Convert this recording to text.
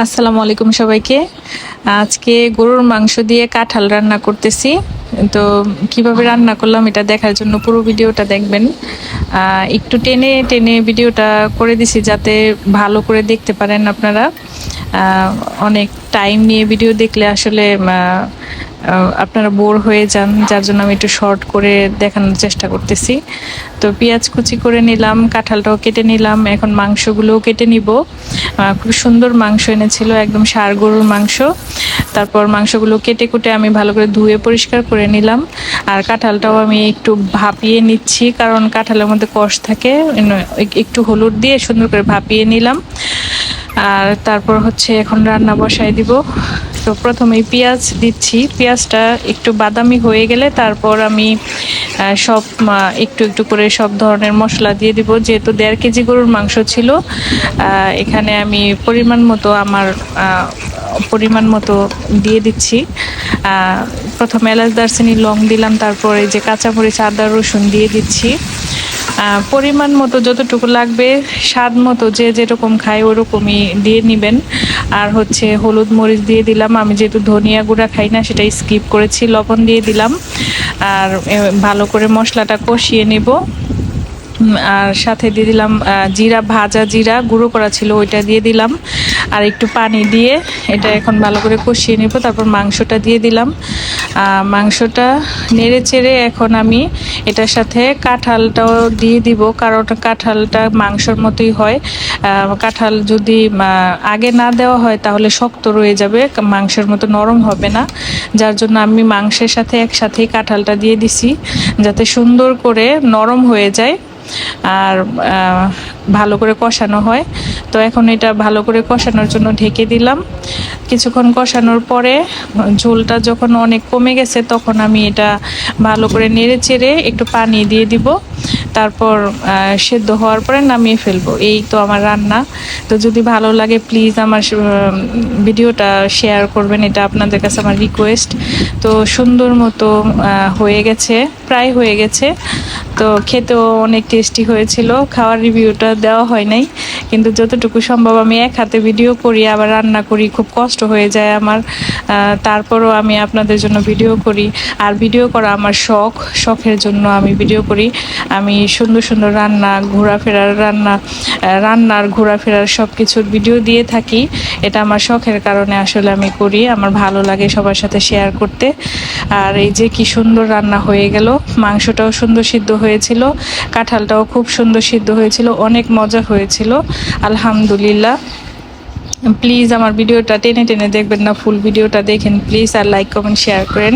আসসালামু আলাইকুম সবাইকে। আজকে গরুর মাংস দিয়ে কাঁঠাল রান্না করতেছি। তো কিভাবে রান্না করলাম এটা দেখার জন্য পুরো ভিডিওটা দেখবেন। একটু টেনে টেনে ভিডিওটা করে দিছি যাতে ভালো করে দেখতে পারেন আপনারা। অনেক টাইম নিয়ে ভিডিও দেখলে আসলে আপনারা বোর হয়ে যান, যার জন্য আমি একটু শর্ট করে দেখানোর চেষ্টা করতেছি। তো পেঁয়াজ কুচি করে নিলাম, কাঁঠালটাও কেটে নিলাম, এখন মাংসগুলোও কেটে নিব। খুব সুন্দর মাংস এনেছিল, একদম ষাঁড় গরুর মাংস। তারপর মাংসগুলো কেটে কুটে আমি ভালো করে ধুয়ে পরিষ্কার করে নিলাম। আর কাঁঠালটাও আমি একটু ভাপিয়ে নিচ্ছি, কারণ কাঁঠালের মধ্যে কষ থাকে। একটু হলুদ দিয়ে সুন্দর করে ভাপিয়ে নিলাম। আর তারপর হচ্ছে এখন রান্না বসাই দিব। তো প্রথমেই পেঁয়াজ দিচ্ছি, পেঁয়াজটা একটু বাদামি হয়ে গেলে তারপর আমি সব একটু একটু করে সব ধরনের মশলা দিয়ে দিব। যেহেতু 1.5 কেজি গরুর মাংস ছিল, এখানে আমি পরিমাণ মতো দিয়ে দিচ্ছি। প্রথমে এলাচ দারচিনি লং দিলাম, তারপরে যে কাঁচামরিচ আদা রসুন দিয়ে দিচ্ছি। পরিমাণ মতো যতটুকু লাগবে, স্বাদ মতো যে যেরকম খায় ওরকমই দিয়ে নেবেন। আর হচ্ছে হলুদ মরিচ দিয়ে দিলাম, আমি যেহেতু ধনিয়া গুঁড়া খাই না সেটা স্কিপ করেছি, লবণ দিয়ে দিলাম। আর ভালো করে মশলাটা কষিয়ে নেব। আর সাথে দিয়ে দিলাম জিরা, ভাজা জিরা গুঁড়ো করা ছিল ওইটা দিয়ে দিলাম। আর একটু পানি দিয়ে এটা এখন ভালো করে কষিয়ে নেব। তারপর মাংসটা দিয়ে দিলাম। মাংসটা নেড়ে চেড়ে এখন আমি এটার সাথে কাঁঠালটাও দিয়ে দিব, কারণ কাঁঠালটা মাংসর মতোই হয়। কাঁঠাল যদি আগে না দেওয়া হয় তাহলে শক্ত রয়ে যাবে, মাংসের মতো নরম হবে না। যার জন্য আমি মাংসের সাথে একসাথেই কাঁঠালটা দিয়ে দিছি, যাতে সুন্দর করে নরম হয়ে যায় আর ভালো করে কষানো হয়। তো এখন এটা ভালো করে কষানোর জন্য ঢেকে দিলাম। কিছুক্ষণ কষানোর পরে ঝোলটা যখন অনেক কমে গেছে তখন আমি এটা ভালো করে নেড়ে চেড়ে একটু পানি দিয়ে দিব। তারপর সেদ্ধ হওয়ার পরে নামিয়ে ফেলবো। এই তো আমার রান্না। তো যদি ভালো লাগে প্লিজ আমার ভিডিওটা শেয়ার করবেন, এটা আপনাদের কাছে আমার রিকোয়েস্ট। তো সুন্দর মতো হয়ে গেছে, প্রায় হয়ে গেছে। তো খেতেও অনেক টেস্টি হয়েছিল। খাওয়ার রিভিউটা দেওয়া হয় নাই, কিন্তু যতটুকু সম্ভব আমি এক হাতে ভিডিও করি আবার রান্না করি, খুব কষ্ট হয়ে যায় আমার। তারপরও আমি আপনাদের জন্য ভিডিও করি। আর ভিডিও করা আমার শখের জন্য আমি ভিডিও করি। আমি সুন্দর সুন্দর রান্নার ঘোরাফেরার সব কিছুর ভিডিও দিয়ে থাকি। এটা আমার শখের কারণে আসলে আমি করি, আমার ভালো লাগে সবার সাথে শেয়ার করতে। আর এই যে কি সুন্দর রান্না হয়ে গেল, মাংসটাও সুন্দর সিদ্ধ হয়েছিল, কাঁঠালটাও খুব সুন্দর সিদ্ধ হয়েছিল, অনেক মজা হয়েছিল আলহামদুলিল্লাহ। প্লিজ আমার ভিডিওটা টেনে টেনে দেখবেন না, ফুল ভিডিওটা দেখেন প্লিজ, আর লাইক কমেন্ট শেয়ার করেন।